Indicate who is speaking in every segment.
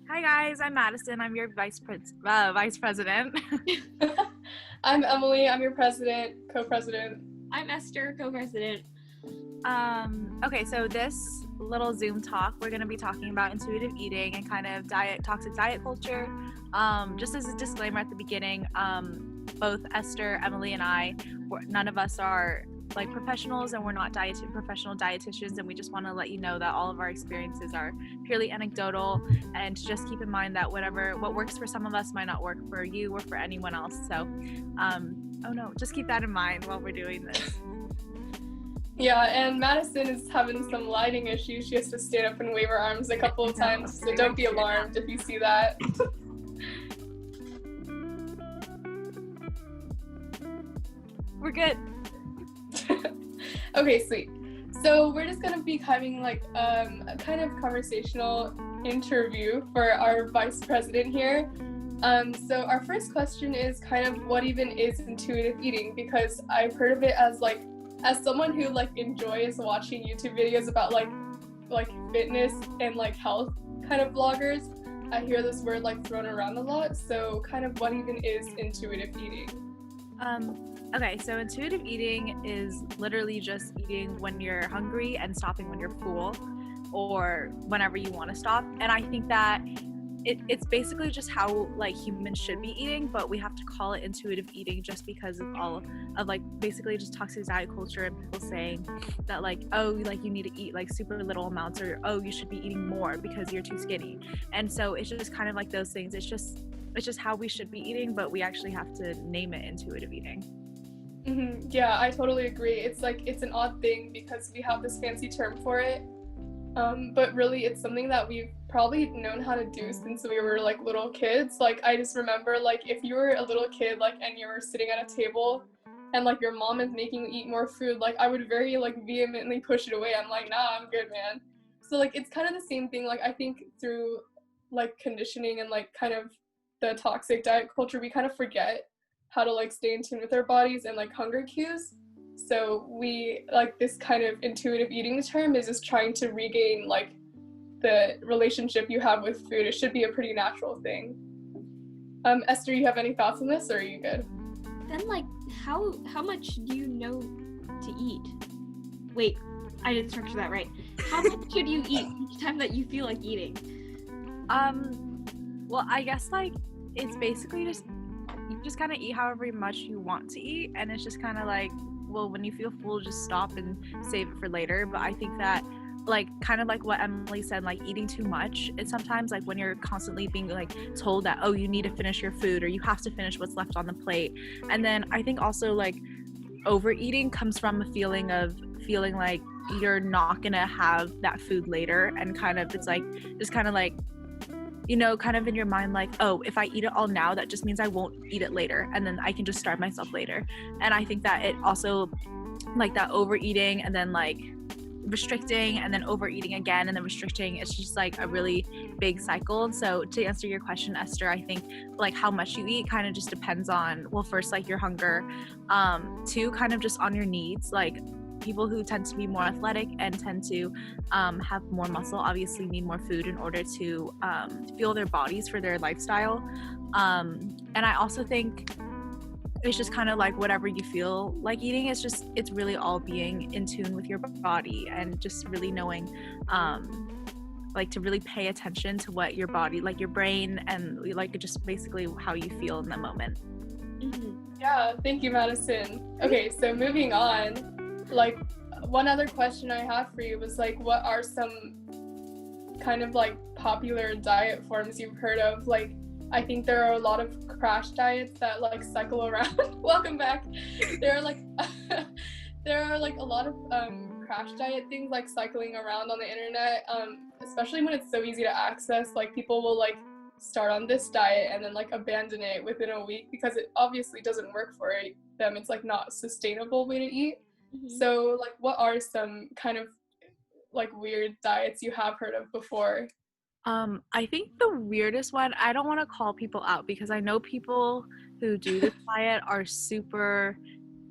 Speaker 1: Hi guys, I'm Madison. I'm your vice president.
Speaker 2: I'm Emily. I'm your president, co-president.
Speaker 3: I'm Esther, co-president.
Speaker 1: Okay, so this little Zoom talk, we're going to be talking about intuitive eating and kind of toxic diet culture. Just as a disclaimer at the beginning, both Esther, Emily, and I, none of us are like professionals, and we're not professional dietitians, and we just want to let you know that all of our experiences are purely anecdotal, and to just keep in mind that what works for some of us might not work for you or for anyone else. So just keep that in mind while we're doing this.
Speaker 2: Yeah, and Madison is having some lighting issues. She has to stand up and wave her arms a couple of times, so don't be alarmed if you see that.
Speaker 1: We're good.
Speaker 2: Okay, sweet. So we're just gonna be having like a kind of conversational interview for our vice president here. So our first question is kind of what even is intuitive eating, because I've heard of it as someone who enjoys watching YouTube videos about like fitness and health kind of bloggers. I hear this word thrown around a lot. So kind of what even is intuitive eating?
Speaker 1: Okay, so intuitive eating is literally just eating when you're hungry and stopping when you're full, or whenever you want to stop. And I think that it's basically just how humans should be eating, but we have to call it intuitive eating just because of all of basically just toxic diet culture and people saying that you need to eat super little amounts, or you should be eating more because you're too skinny. And so it's just kind of those things. It's just how we should be eating, but we actually have to name it intuitive eating.
Speaker 2: Mm-hmm. Yeah, I totally agree. It's an odd thing because we have this fancy term for it, but really it's something that we've probably known how to do since we were little kids. I just remember if you were a little kid and you were sitting at a table and your mom is making you eat more food, I would very vehemently push it away. I'm like, nah, I'm good, man. So it's kind of the same thing. I think through conditioning and kind of the toxic diet culture, we kind of forget how to stay in tune with our bodies and hunger cues. So we this kind of intuitive eating term is just trying to regain the relationship you have with food. It should be a pretty natural thing. Esther, you have any thoughts on this, or are you good?
Speaker 3: Then how much do you know to eat? Wait, I didn't structure that right. How much should you eat each time that you feel like eating?
Speaker 1: Well, I guess it's basically just you just kind of eat however much you want to eat, and it's just kind of when you feel full, just stop and save it for later. But I think that kind of what Emily said, eating too much, it's sometimes when you're constantly being told that you need to finish your food, or you have to finish what's left on the plate. And then I think also overeating comes from a feeling like you're not gonna have that food later, and kind of it's just kind of kind of in your mind if I eat it all now, that just means I won't eat it later, and then I can just starve myself later. And I think that it also that overeating and then restricting and then overeating again and then restricting, it's just a really big cycle. So to answer your question, Esther, I think how much you eat kind of just depends on, well, first your hunger, two, kind of just on your needs. People who tend to be more athletic and tend to have more muscle obviously need more food in order to fuel their bodies for their lifestyle. And I also think it's just kind of whatever you feel like eating. It's really all being in tune with your body and just really knowing to really pay attention to what your body, your brain, and just basically how you feel in the moment.
Speaker 2: Mm-hmm. Yeah, thank you, Madison. Okay, so moving on. One other question I have for you was what are some kind of popular diet forms you've heard of? I think there are a lot of crash diets that cycle around. Welcome back. There are there are a lot of crash diet things cycling around on the internet, especially when it's so easy to access. People will start on this diet and then abandon it within a week because it obviously doesn't work for them. It's not a sustainable way to eat. Mm-hmm. So what are some kind of weird diets you have heard of before?
Speaker 1: I think the weirdest one, I don't want to call people out because I know people who do this diet are super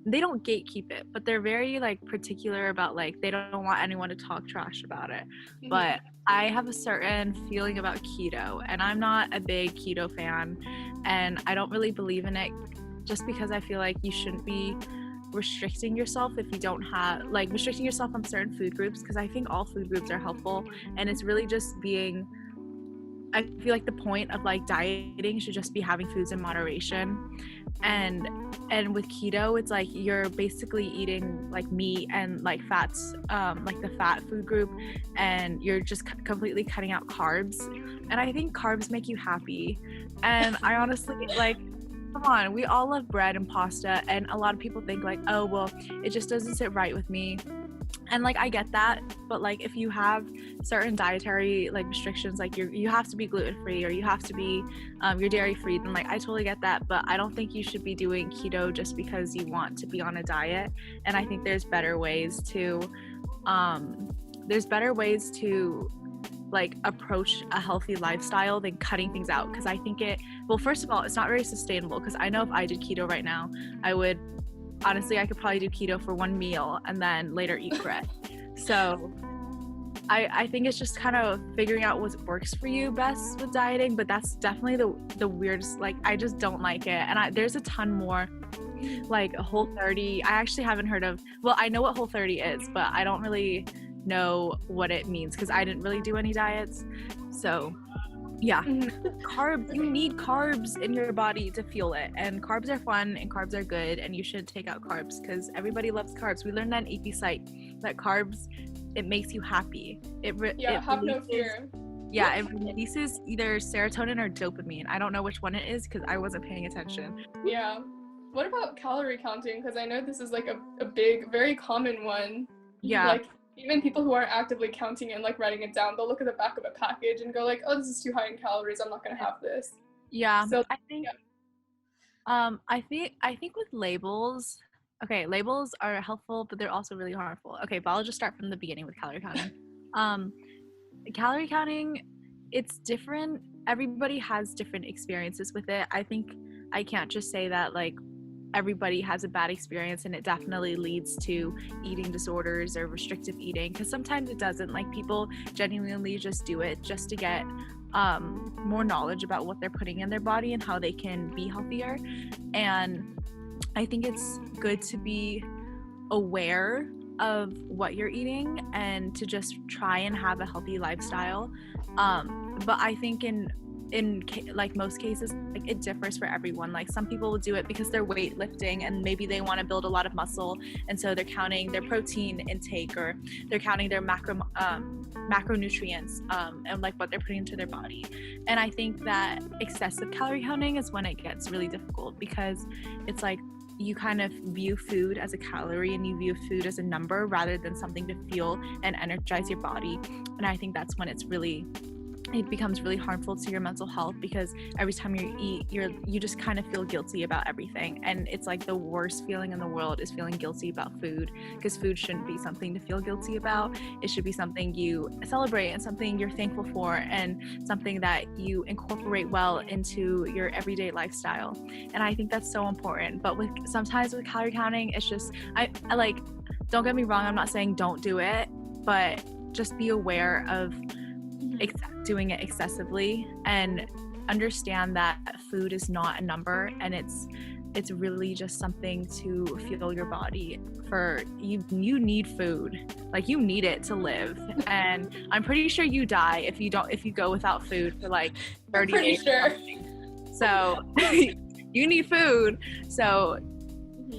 Speaker 1: they don't gatekeep it, but they're very like particular about like they don't want anyone to talk trash about it. But I have a certain feeling about keto, and I'm not a big keto fan, and I don't really believe in it just because I feel like you shouldn't be restricting yourself if you don't have like restricting yourself from certain food groups, because I think all food groups are helpful, and it's really just being, I feel like the point of like dieting should just be having foods in moderation. And with keto, it's like you're basically eating like meat and like fats, like the fat food group, and you're just completely cutting out carbs. And I think carbs make you happy. And I honestly like, come on, we all love bread and pasta, and a lot of people think like, oh well, it just doesn't sit right with me. And like I get that, but like if you have certain dietary like restrictions, like you have to be gluten-free or you have to be you're dairy-free, then like I totally get that. But I don't think you should be doing keto just because you want to be on a diet. And I think there's better ways to like approach a healthy lifestyle than cutting things out, because I think well, first of all, it's not very sustainable, because I know if I did keto right now, I could probably do keto for one meal and then later eat bread. So I think it's just kind of figuring out what works for you best with dieting, but that's definitely the weirdest, like I just don't like it. And there's a ton more, like Whole30. I actually haven't heard of, well, I know what Whole30 is, but I don't really know what it means because I didn't really do any diets. So yeah, carbs, you need carbs in your body to fuel it, and carbs are fun and carbs are good, and you should take out carbs because everybody loves carbs. We learned that in AP Psych, that carbs, it makes you happy. It
Speaker 2: have no fear.
Speaker 1: Yeah, it releases either serotonin or dopamine. I don't know which one it is because I wasn't paying attention.
Speaker 2: Yeah. What about calorie counting? Because I know this is like a big, very common one.
Speaker 1: Yeah.
Speaker 2: Like even people who aren't actively counting and like writing it down, they'll look at the back of a package and go like, oh, this is too high in calories, I'm not gonna have this.
Speaker 1: Yeah.
Speaker 2: So
Speaker 1: I think I think with labels, okay, labels are helpful, but they're also really harmful. Okay, but I'll just start from the beginning with calorie counting. Calorie counting, it's different. Everybody has different experiences with it. I think I can't just say that like everybody has a bad experience and it definitely leads to eating disorders or restrictive eating, because sometimes it doesn't. Like people genuinely just do it just to get more knowledge about what they're putting in their body and how they can be healthier. And I think it's good to be aware of what you're eating and to just try and have a healthy lifestyle. But I think in like most cases, like it differs for everyone. Like some people will do it because they're weightlifting and maybe they want to build a lot of muscle, and so they're counting their protein intake or they're counting their macronutrients and like what they're putting into their body. And I think that excessive calorie counting is when it gets really difficult, because it's like you kind of view food as a calorie and you view food as a number rather than something to fuel and energize your body. And I think that's when it becomes really harmful to your mental health, because every time you eat, you just kind of feel guilty about everything. And it's like the worst feeling in the world is feeling guilty about food, because food shouldn't be something to feel guilty about. It should be something you celebrate and something you're thankful for and something that you incorporate well into your everyday lifestyle. And I think that's so important. But sometimes with calorie counting, it's just I like, don't get me wrong, I'm not saying don't do it, but just be aware of doing it excessively and understand that food is not a number, and it's really just something to fuel your body. For you need food, like you need it to live. And I'm pretty sure you die if you go without food for like 30 days.
Speaker 2: Sure.
Speaker 1: So you need food. So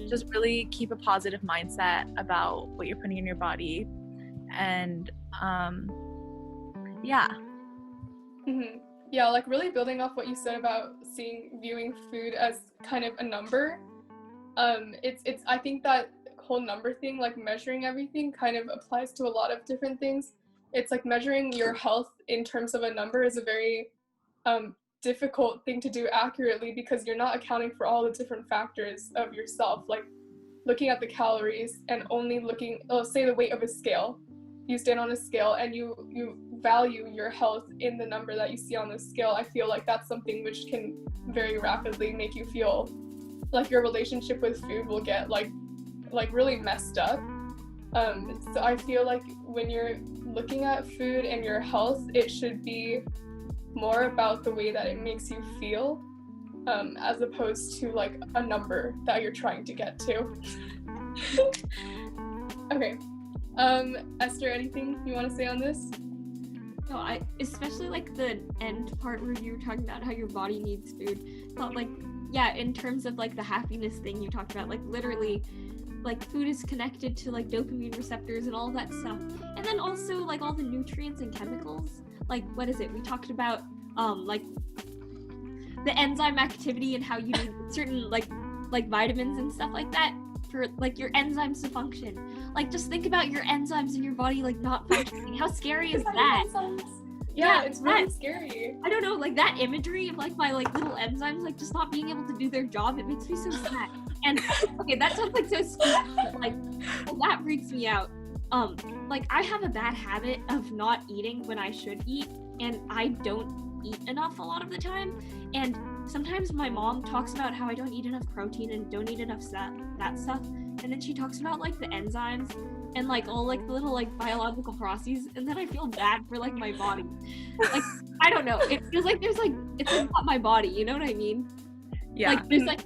Speaker 1: just really keep a positive mindset about what you're putting in your body. And yeah.
Speaker 2: Yeah, like really building off what you said about viewing food as kind of a number. It's I think that whole number thing, like measuring everything, kind of applies to a lot of different things. It's like measuring your health in terms of a number is a very difficult thing to do accurately, because you're not accounting for all the different factors of yourself. Like looking at the calories and only looking, say the weight of a scale. You stand on a scale and you value your health in the number that you see on the scale. I feel like that's something which can very rapidly make you feel like your relationship with food will get like like really messed up. So I feel like when you're looking at food and your health, it should be more about the way that it makes you feel, as opposed to like a number that you're trying to get to. Okay. Esther, anything you want to say on this?
Speaker 3: No, I especially like the end part where you were talking about how your body needs food. But like, yeah, in terms of like the happiness thing you talked about, like literally, like food is connected to like dopamine receptors and all that stuff. And then also like all the nutrients and chemicals. Like, what is it? We talked about like the enzyme activity and how you need certain like vitamins and stuff like that for like your enzymes to function. Like, just think about your enzymes in your body like not functioning. How scary is that?
Speaker 2: Yeah, it's really scary.
Speaker 3: I don't know, like that imagery of like my like little enzymes like just not being able to do their job, it makes me so sad. And okay, that sounds like so stupid, but like, well, that freaks me out. Like I have a bad habit of not eating when I should eat, and I don't eat enough a lot of the time. And sometimes my mom talks about how I don't eat enough protein and don't eat enough that stuff, and then she talks about like the enzymes and like all like the little like biological processes, and then I feel bad for like my body. Like, I don't know, it feels like there's like, it's like not my body, you know what I mean?
Speaker 1: Yeah.
Speaker 3: Like there's like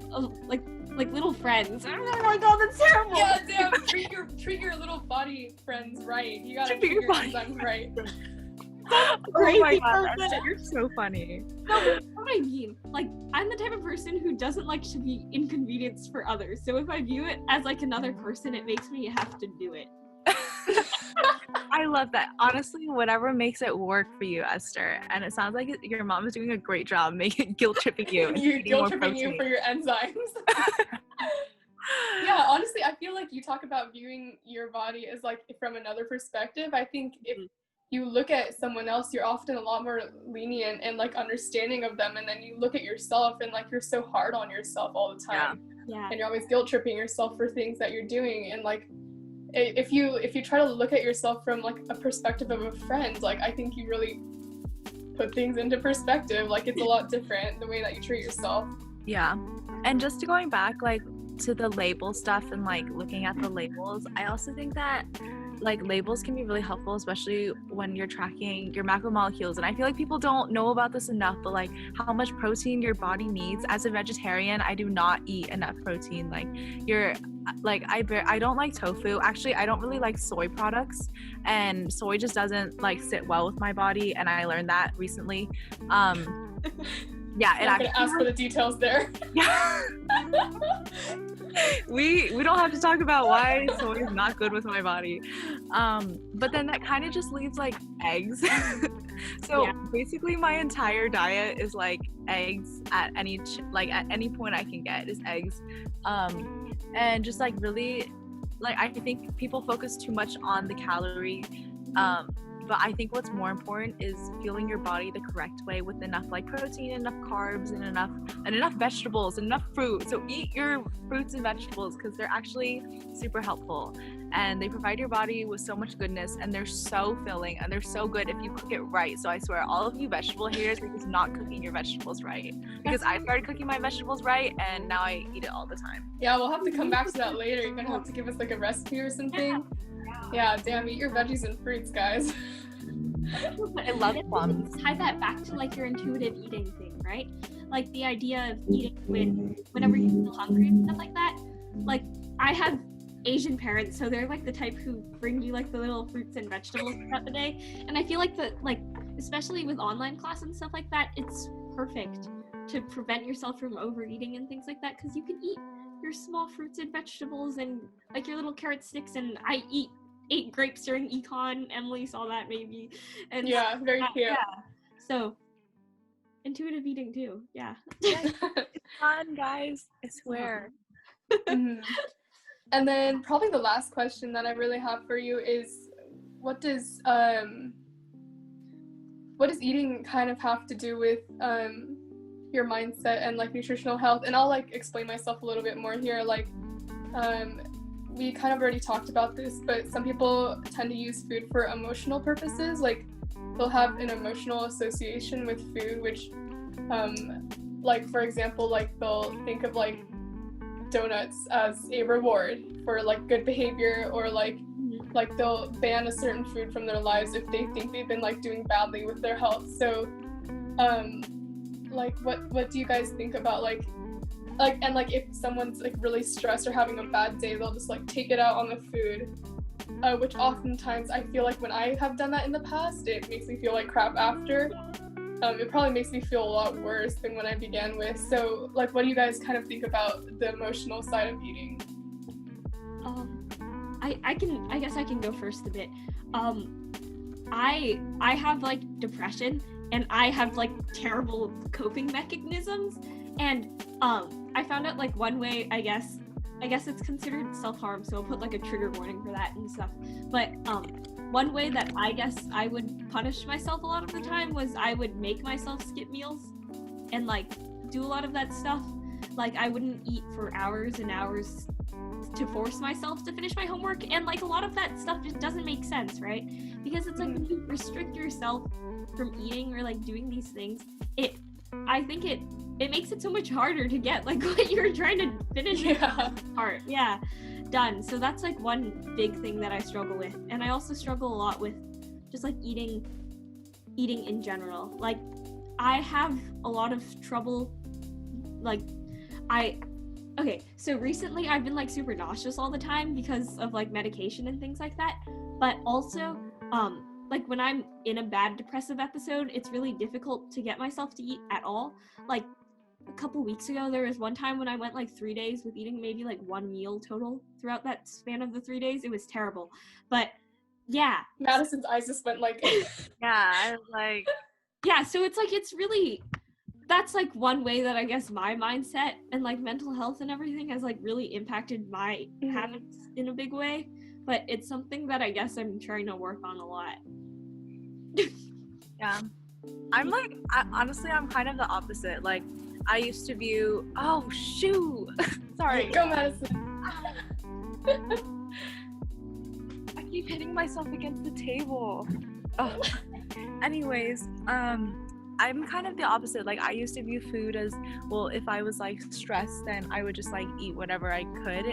Speaker 3: little friends. Oh my god, that's terrible.
Speaker 2: Yeah, damn, treat your little body friends right. You gotta treat your enzymes right.
Speaker 1: Oh my god, Esther, you're so funny.
Speaker 3: No, but what I mean, like, I'm the type of person who doesn't like to be inconvenienced for others. So if I view it as like another person, it makes me have to do it.
Speaker 1: I love that. Honestly, whatever makes it work for you, Esther. And it sounds like your mom is doing a great job making guilt tripping you.
Speaker 2: Guilt tripping you for your enzymes. Yeah, honestly, I feel like you talk about viewing your body as like from another perspective. I think if you look at someone else, you're often a lot more lenient and like understanding of them, and then you look at yourself and like you're so hard on yourself all the time.
Speaker 3: Yeah.
Speaker 2: And you're always guilt tripping yourself for things that you're doing. And like if you try to look at yourself from like a perspective of a friend, like I think you really put things into perspective. Like it's a lot different the way that you treat yourself.
Speaker 1: Yeah. And just going back like to the label stuff and like looking at the labels, I also think that like labels can be really helpful, especially when you're tracking your macromolecules. And I feel like people don't know about this enough, but like how much protein your body needs. As a vegetarian, I do not eat enough protein. Like I don't like tofu. Actually, I don't really like soy products, and soy just doesn't like sit well with my body, and I learned that recently. Yeah,
Speaker 2: I'm not gonna ask for the details there.
Speaker 1: Yeah. we don't have to talk about why soy is not good with my body. But then that kind of just leaves like eggs. So basically my entire diet is like eggs at any point I can get is eggs. And just like really, like I think people focus too much on the calorie. But I think what's more important is fueling your body the correct way with enough like protein, enough carbs, and enough vegetables, and enough fruit. So eat your fruits and vegetables because they're actually super helpful, and they provide your body with so much goodness, and they're so filling, and they're so good if you cook it right. So I swear, all of you vegetable haters are just not cooking your vegetables right, because I started cooking my vegetables right, and now I eat it all the time.
Speaker 2: Yeah, we'll have to come back to that later. You're gonna have to give us like a recipe or something. Yeah, damn, eat your veggies and fruits, guys.
Speaker 1: I love plums.
Speaker 3: Tie that back to like your intuitive eating thing, right? Like the idea of eating whenever you feel hungry and stuff like that. Like I have Asian parents, so they're like the type who bring you like the little fruits and vegetables throughout the day. And I feel like especially with online class and stuff like that, it's perfect to prevent yourself from overeating and things like that, because you can eat your small fruits and vegetables and like your little carrot sticks. And I ate grapes during econ. Emily saw that maybe. And
Speaker 2: yeah, very cute.
Speaker 3: Yeah. So intuitive eating too. Yeah.
Speaker 1: It's fun, guys. I swear.
Speaker 2: Mm-hmm. And then probably the last question that I really have for you is, what does eating kind of have to do with your mindset and like nutritional health? And I'll like explain myself a little bit more here. Like we kind of already talked about this, but some people tend to use food for emotional purposes. Like they'll have an emotional association with food, which like for example, like they'll think of like donuts as a reward for like good behavior, or like they'll ban a certain food from their lives if they think they've been like doing badly with their health. So like what do you guys think about like and like if someone's like really stressed or having a bad day, they'll just like take it out on the food, which oftentimes I feel like when I have done that in the past, it makes me feel like crap after. It probably makes me feel a lot worse than when I began with. So like what do you guys kind of think about the emotional side of eating?
Speaker 3: I guess I can go first a bit. I have like depression, and I have like terrible coping mechanisms, and I found out like one way, I guess it's considered self-harm, so I'll put like a trigger warning for that and stuff. But one way that I guess I would punish myself a lot of the time was I would make myself skip meals and like do a lot of that stuff. Like I wouldn't eat for hours and hours to force myself to finish my homework, and like a lot of that stuff just doesn't make sense, right? Because it's like when you restrict yourself from eating or like doing these things, I think it makes it so much harder to get like what you're trying to finish part done. So that's like one big thing that I struggle with. And I also struggle a lot with just like eating in general. Like I have a lot of trouble, like okay, so recently I've been like super nauseous all the time because of like medication and things like that. But also, like when I'm in a bad depressive episode, it's really difficult to get myself to eat at all. Like a couple weeks ago, there was one time when I went like 3 days with eating maybe like one meal total throughout that span of the 3 days. It was terrible. But yeah.
Speaker 2: Madison's eyes just went like,
Speaker 1: yeah, I was like,
Speaker 3: yeah, so it's like, it's really, that's like one way that I guess my mindset and like mental health and everything has like really impacted my habits in a big way. But it's something that I guess I'm trying to work on a lot.
Speaker 1: Yeah. I'm like, honestly, I'm kind of the opposite. Like, I used to view, oh, shoot. Sorry.
Speaker 2: Go, Madison.
Speaker 1: I keep hitting myself against the table. Oh. Anyways, I'm kind of the opposite. Like, I used to view food as, well, if I was like stressed, then I would just like eat whatever I could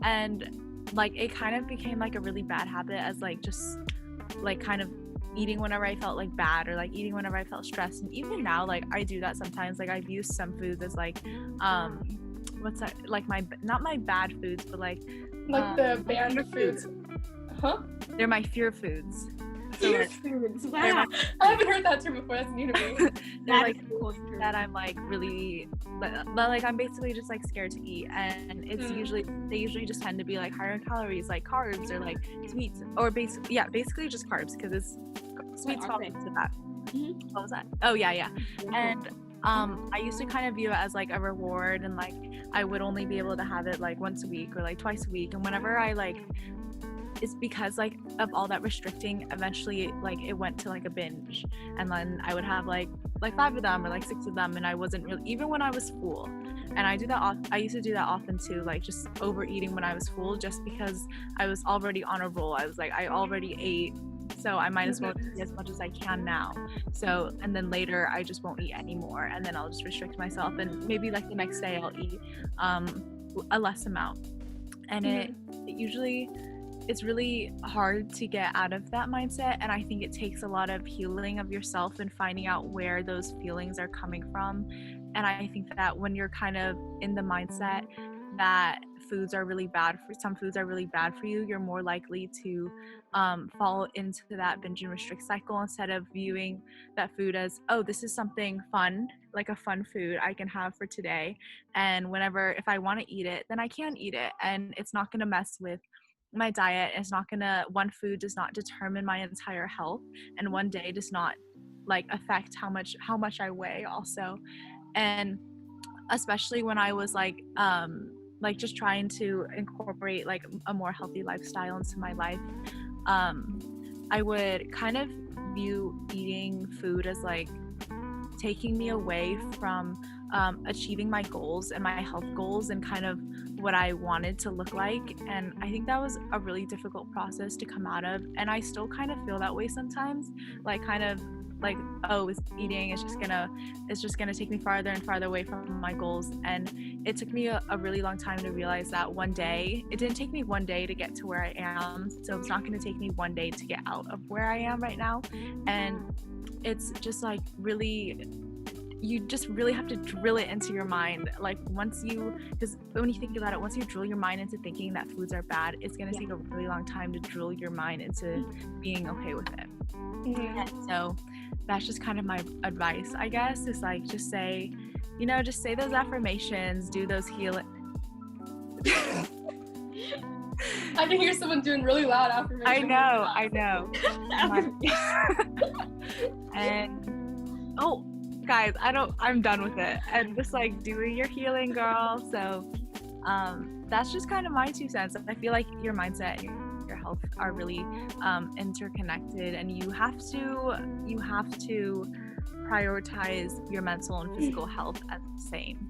Speaker 1: and like it kind of became like a really bad habit as like just like kind of eating whenever I felt like bad, or like eating whenever I felt stressed. And even now, like I do that sometimes. Like I've used some foods as like what's that, like not my bad foods, but like
Speaker 2: the banned foods. Huh?
Speaker 1: They're my fear foods.
Speaker 3: Fear foods. Wow.
Speaker 2: I haven't heard that term before. That's new to me.
Speaker 1: They're like that I'm like really, but like I'm basically just like scared to eat, and it's they usually just tend to be like higher in calories, like carbs or like sweets, or basically just carbs, because it's sweets fall into that. What was that? Oh yeah. And I used to kind of view it as like a reward, and like I would only be able to have it like once a week or like twice a week, and whenever I like, it's because like of all that restricting, eventually like it went to like a binge, and then I would have like 5 of them or like 6 of them, and I wasn't really, even when I was full. And I used to do that often too, like just overeating when I was full, just because I was already on a roll. I was like, I already ate, so I might as well eat as much as I can now. So, and then later I just won't eat anymore, and then I'll just restrict myself, and maybe like the next day I'll eat a less amount. And it's really hard to get out of that mindset, and I think it takes a lot of healing of yourself and finding out where those feelings are coming from. And I think that when you're kind of in the mindset that some foods are really bad for you, you're more likely to fall into that binge and restrict cycle, instead of viewing that food as, oh, this is something fun, like a fun food I can have for today, and if I want to eat it, then I can eat it, and it's not going to mess with my diet. One food does not determine my entire health, and one day does not like affect how much I weigh also. And especially when I was like just trying to incorporate like a more healthy lifestyle into my life, I would kind of view eating food as like taking me away from achieving my goals and my health goals, and kind of what I wanted to look like, and I think that was a really difficult process to come out of, and I still kind of feel that way sometimes, like kind of like, oh, it's eating is just gonna take me farther and farther away from my goals. And it took me a really long time to realize that one day, it didn't take me one day to get to where I am, so it's not going to take me one day to get out of where I am right now. And it's just like really, you just really have to drill it into your mind. Like because when you think about it, once you drill your mind into thinking that foods are bad, it's going to take a really long time to drill your mind into being okay with it. And so that's just kind of my advice, I guess, is like, just say those affirmations, do those healing.
Speaker 2: I can hear someone doing really loud affirmations.
Speaker 1: I know. And guys, I'm done with it. And just like doing your healing, girl. So that's just kind of my 2 cents. I feel like your mindset and your health are really interconnected, and you have to prioritize your mental and physical health as the same.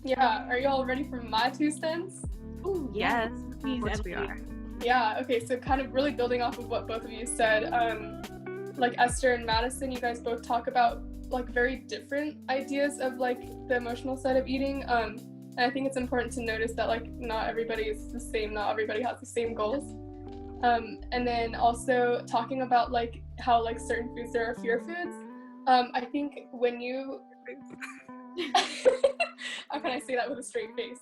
Speaker 2: Yeah, are y'all ready for my 2 cents?
Speaker 3: Ooh,
Speaker 1: yes, of course we are.
Speaker 2: Yeah, okay, so kind of really building off of what both of you said, like Esther and Madison, you guys both talk about like very different ideas of like the emotional side of eating, and I think it's important to notice that like not everybody is the same, not everybody has the same goals. And then also talking about like how like certain foods there are fear foods. I think when you how can I say that with a straight face?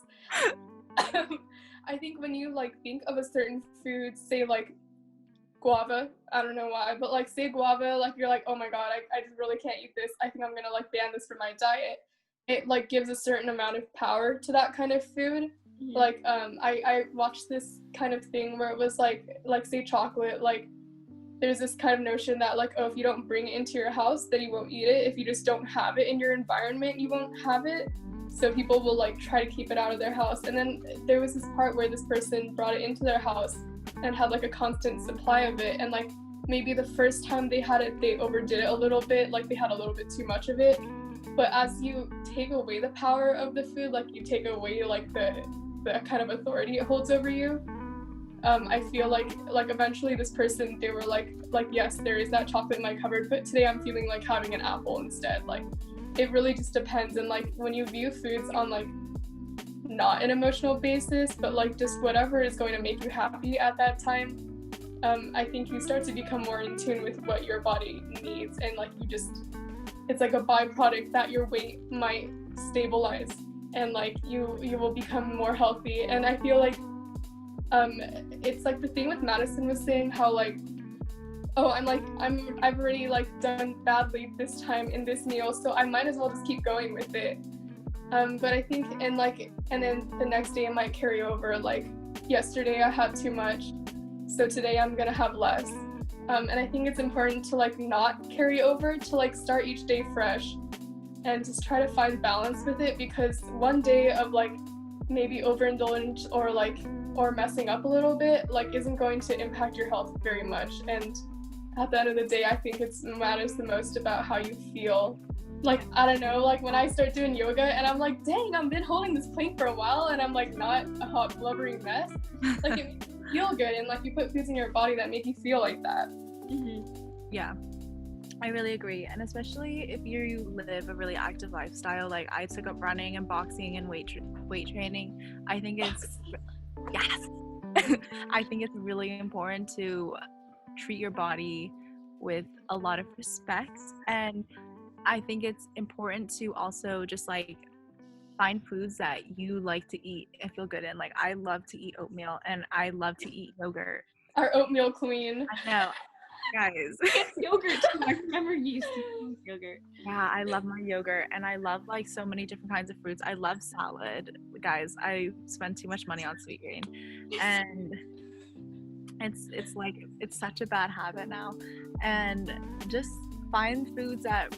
Speaker 2: I think when you like think of a certain food, say like guava, I don't know why, but like say guava, like you're like, oh my god, I just really can't eat this, I think I'm gonna like ban this from my diet. It like gives a certain amount of power to that kind of food. Like I watched this kind of thing where it was like say chocolate, like there's this kind of notion that like, oh, if you don't bring it into your house, then you won't eat it. If you just don't have it in your environment, you won't have it. So people will like try to keep it out of their house. And then there was this part where this person brought it into their house and had like a constant supply of it, and like maybe the first time they had it, they overdid it a little bit, like they had a little bit too much of it. But as you take away the power of the food, like you take away like the kind of authority it holds over you, I feel like eventually this person, they were like yes, there is that chocolate in my cupboard, but today I'm feeling like having an apple instead. Like it really just depends. And like when you view foods on like not an emotional basis, but like just whatever is going to make you happy at that time, I think you start to become more in tune with what your body needs, and like you just, it's like a byproduct that your weight might stabilize, and like you will become more healthy. And I feel like it's like the thing with Madison was saying, how like, oh, I've already like done badly this time in this meal, so I might as well just keep going with it. But I think, and then the next day it might carry over, like yesterday I had too much, so today I'm gonna have less. And I think it's important to like not carry over, to like start each day fresh and just try to find balance with it, because one day of like maybe overindulgence or messing up a little bit like isn't going to impact your health very much. And at the end of the day, I think it matters the most about how you feel. Like, I don't know, like when I start doing yoga and I'm like, dang, I've been holding this plank for a while and I'm like not a hot blubbering mess, like it makes you feel good, and like you put foods in your body that make you feel like that.
Speaker 1: Yeah, I really agree. And especially if you live a really active lifestyle, like I took up running and boxing and weight training, I think it's yes I think it's really important to treat your body with a lot of respect. And I think it's important to also just like find foods that you like to eat and feel good in. Like I love to eat oatmeal and I love to eat yogurt.
Speaker 2: Our oatmeal queen.
Speaker 1: I know, guys.
Speaker 3: It's yogurt too. I remember you used to eat yogurt.
Speaker 1: Yeah, I love my yogurt, and I love like so many different kinds of fruits. I love salad, guys. I spend too much money on sweet green, and it's like it's such a bad habit now. And just find foods that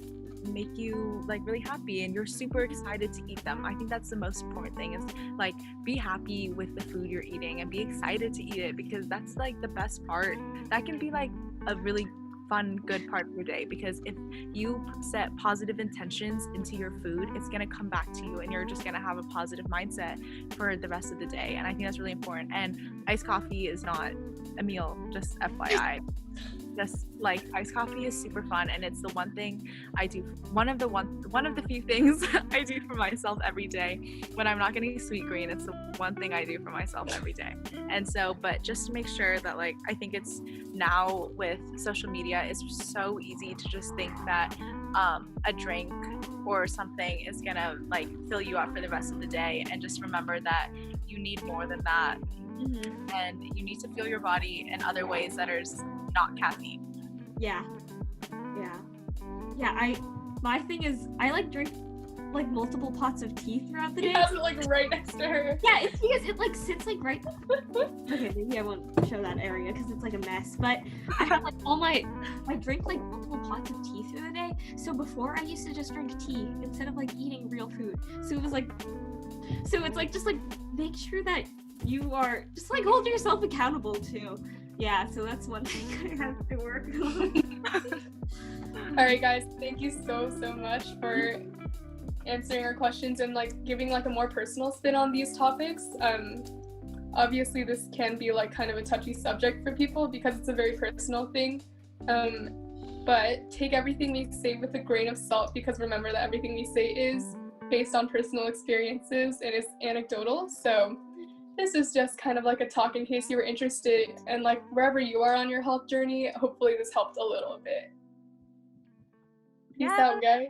Speaker 1: make you like really happy and you're super excited to eat them. I think that's the most important thing, is like be happy with the food you're eating and be excited to eat it, because that's like the best part. That can be like a really fun, good part of your day, because if you set positive intentions into your food, it's going to come back to you and you're just going to have a positive mindset for the rest of the day. And I think that's really important. And iced coffee is not a meal, just FYI. Just like iced coffee is super fun, and it's the one thing I do, one of the few things I do for myself every day when I'm not getting sweet green. It's the one thing I do for myself every day. And so, but just to make sure that, like, I think it's now with social media, it's so easy to just think that a drink or something is gonna like fill you up for the rest of the day, and just remember that you need more than that. And you need to fuel your body in other ways that are not caffeine.
Speaker 3: My thing is, I like drink like multiple pots of tea throughout the day.
Speaker 2: He has it like right next to her.
Speaker 3: Yeah, it's because it like sits like right. Okay, maybe I won't show that area because it's like a mess. But I have like I drink like multiple pots of tea through the day. So before I used to just drink tea instead of like eating real food. So it was like, it's like just like make sure that you are just like hold yourself accountable too. Yeah, so that's one thing I have to work on.
Speaker 2: All right, guys, thank you so much for answering our questions and like giving like a more personal spin on these topics. Obviously this can be like kind of a touchy subject for people because it's a very personal thing. But take everything we say with a grain of salt, because remember that everything we say is based on personal experiences and is anecdotal. So this is just kind of like a talk in case you were interested, and like wherever you are on your health journey, hopefully this helped a little bit. Peace out, guys.